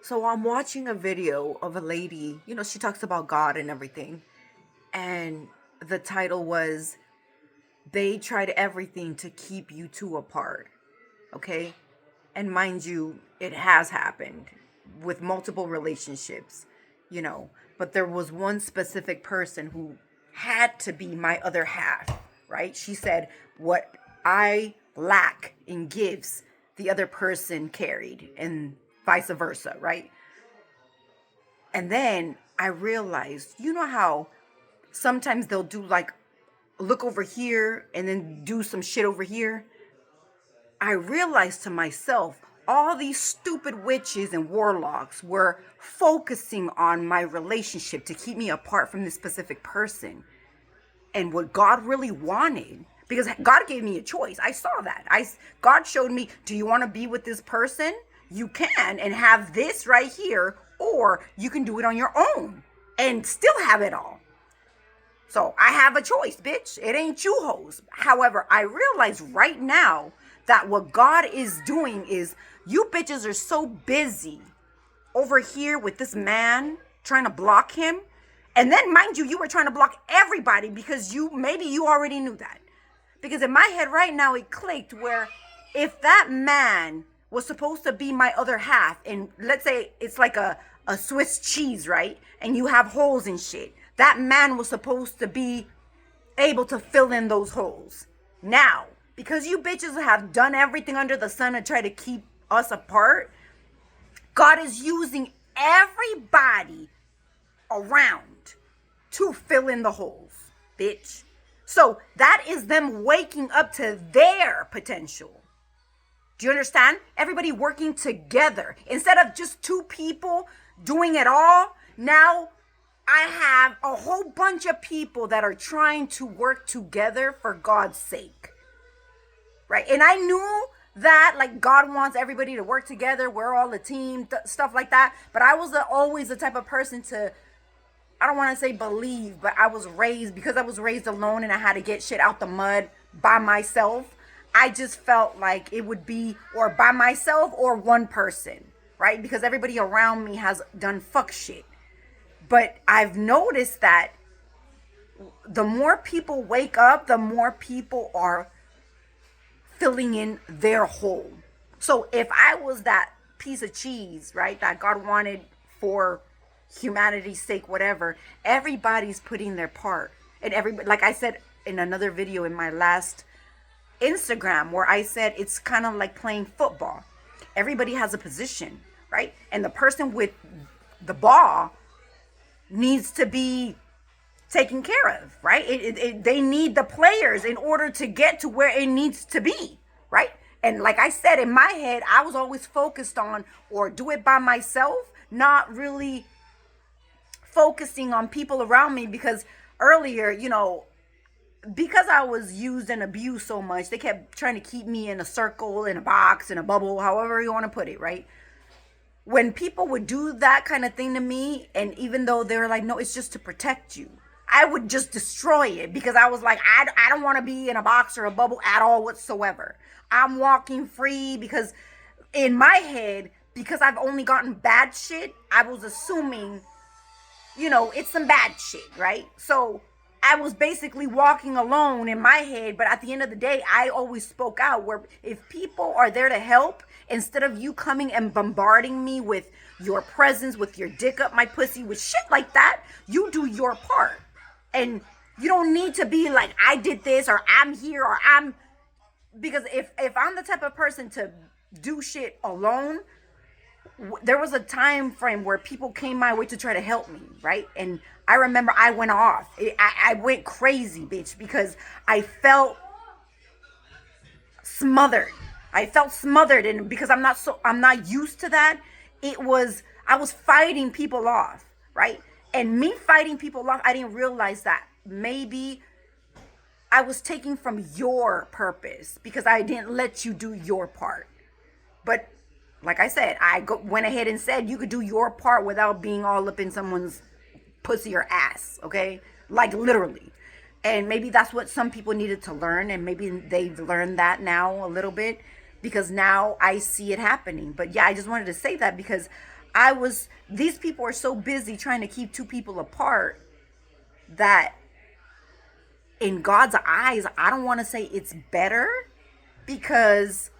So I'm watching a video of a lady, she talks about God and everything. And the title was, They Tried Everything to Keep You Two Apart. Okay? And mind you, it has happened with multiple relationships, but there was one specific person who had to be my other half, right? She said, what I lack in gifts, the other person carried, and vice versa, right? And then I realized, you know how sometimes they'll do like look over here and then do some shit over here? I realized to myself, all these stupid witches and warlocks were focusing on my relationship to keep me apart from this specific person. And what God really wanted, because God gave me a choice. I saw that. God showed me, do you want to be with this person? You can and have this right here, or you can do it on your own and still have it all. So I have a choice, bitch. It ain't you hoes. However, I realize right now that what God is doing is, you bitches are so busy over here with this man trying to block him. And then mind you, you were trying to block everybody because maybe you already knew that. Because in my head right now, it clicked where if that man was supposed to be my other half, and let's say it's like a Swiss cheese, right? And you have holes and shit. That man was supposed to be able to fill in those holes. Now, because you bitches have done everything under the sun to try to keep us apart, God is using everybody around to fill in the holes, bitch. So that is them waking up to their potential. Do you understand? Everybody working together. Instead of just two people doing it all, now I have a whole bunch of people that are trying to work together for God's sake. Right? And I knew that, like, God wants everybody to work together. We're all a team, stuff like that. But I was always the type of person to, I don't want to say believe, but because I was raised alone and I had to get shit out the mud by myself. I just felt like it would be or by myself or one person, right? Because everybody around me has done fuck shit. But I've noticed that the more people wake up, the more people are filling in their hole. So if I was that piece of cheese, right, that God wanted for humanity's sake, whatever, everybody's putting their part. And everybody, like I said in another video in my last Instagram, where I said it's kind of like playing football. Everybody has a position, right? And the person with the ball needs to be taken care of, right? They need the players in order to get to where it needs to be, right? And like I said, in my head, I was always focused on or do it by myself, not really focusing on people around me, because earlier, because I was used and abused so much, they kept trying to keep me in a circle, in a box, in a bubble, however you want to put it, right? When people would do that kind of thing to me, and even though they were like, no, it's just to protect you, I would just destroy it, because I was like, I don't want to be in a box or a bubble at all whatsoever. I'm walking free, because in my head, because I've only gotten bad shit, I was assuming, it's some bad shit, right? So I was basically walking alone in my head, but at the end of the day, I always spoke out, where if people are there to help, instead of you coming and bombarding me with your presence, with your dick up my pussy, with shit like that, you do your part. And you don't need to be like, I did this, or I'm here, or because if I'm the type of person to do shit alone, there was a time frame where people came my way to try to help me, right? And I remember I went off. I went crazy, bitch, because I felt smothered. And because I'm not used to that. I was fighting people off, right? And me fighting people off, I didn't realize that maybe I was taking from your purpose because I didn't let you do your part. But like I said, went ahead and said you could do your part without being all up in someone's pussy or ass, okay? Like literally. And maybe that's what some people needed to learn, and maybe they've learned that now a little bit. because now I see it happening. But yeah, I just wanted to say that because these people are so busy trying to keep two people apart that in God's eyes, I don't want to say it's better, because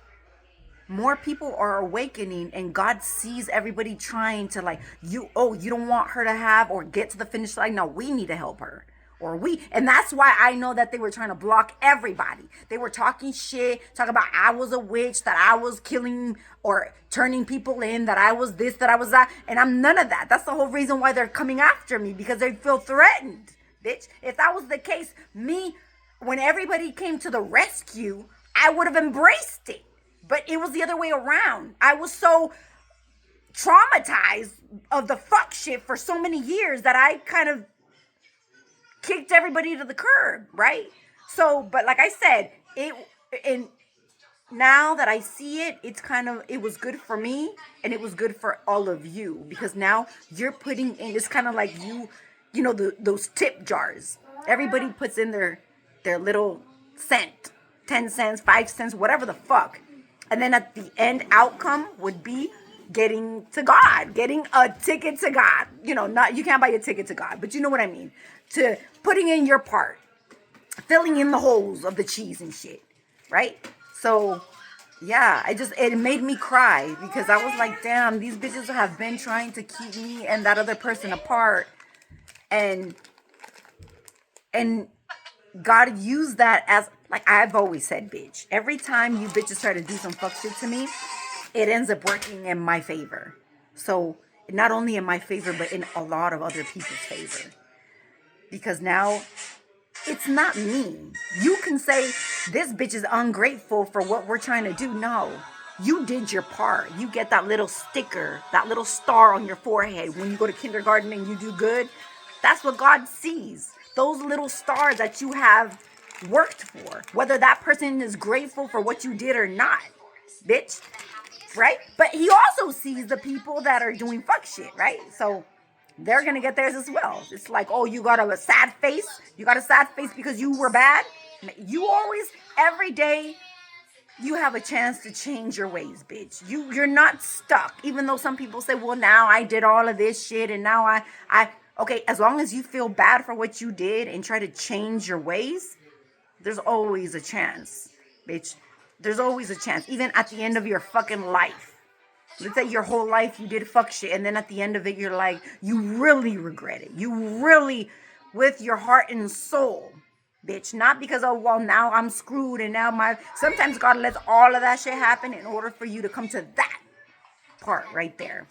more people are awakening and God sees everybody trying to, like, you don't want her to have or get to the finish line. No, we need to help her. And that's why I know that they were trying to block everybody. They were talking shit, talking about I was a witch, that I was killing or turning people in, that I was this, that I was that. And I'm none of that. That's the whole reason why they're coming after me, because they feel threatened, bitch. If that was the case, when everybody came to the rescue, I would have embraced it. But it was the other way around. I was so traumatized of the fuck shit for so many years that I kind of kicked everybody to the curb, right? So, but like I said, and now that I see it, it was good for me and it was good for all of you, because now you're putting in, it's kind of like those tip jars. Everybody puts in their little cent, 10 cents, 5 cents, whatever the fuck. And then at the end outcome would be getting to God, getting a ticket to God. You can't buy a ticket to God, but you know what I mean. To putting in your part, filling in the holes of the cheese and shit, right? So, yeah, it made me cry, because I was like, damn, these bitches have been trying to keep me and that other person apart. And God used that as, like I've always said, bitch, every time you bitches try to do some fuck shit to me, it ends up working in my favor. So not only in my favor, but in a lot of other people's favor. Because now it's not me. You can say this bitch is ungrateful for what we're trying to do. No, you did your part. You get that little sticker, that little star on your forehead when you go to kindergarten and you do good. That's what God sees. Those little stars that you have worked for, whether that person is grateful for what you did or not, bitch, right? But he also sees the people that are doing fuck shit, right? So they're gonna get theirs as well. It's like, oh, you got a sad face? You got a sad face because you were bad? Every day, you have a chance to change your ways, bitch. You're not stuck. Even though some people say, well, now I did all of this shit and now okay, as long as you feel bad for what you did and try to change your ways, there's always a chance, bitch. There's always a chance. Even at the end of your fucking life. Let's say your whole life you did fuck shit, and then at the end of it, you're like, you really regret it. You really, with your heart and soul, bitch. Not because, oh, well, now I'm screwed and now sometimes God lets all of that shit happen in order for you to come to that part right there.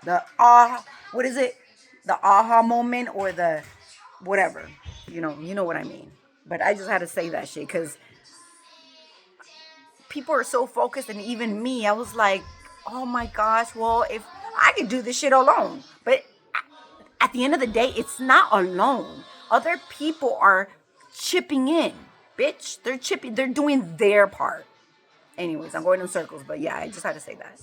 What is it? The aha moment, or the whatever. You know what I mean. But I just had to say that shit because people are so focused, and even me, I was like, oh my gosh, well, if I could do this shit alone. But at the end of the day, it's not alone. Other people are chipping in, bitch. They're doing their part. Anyways, I'm going in circles, but yeah, I just had to say that.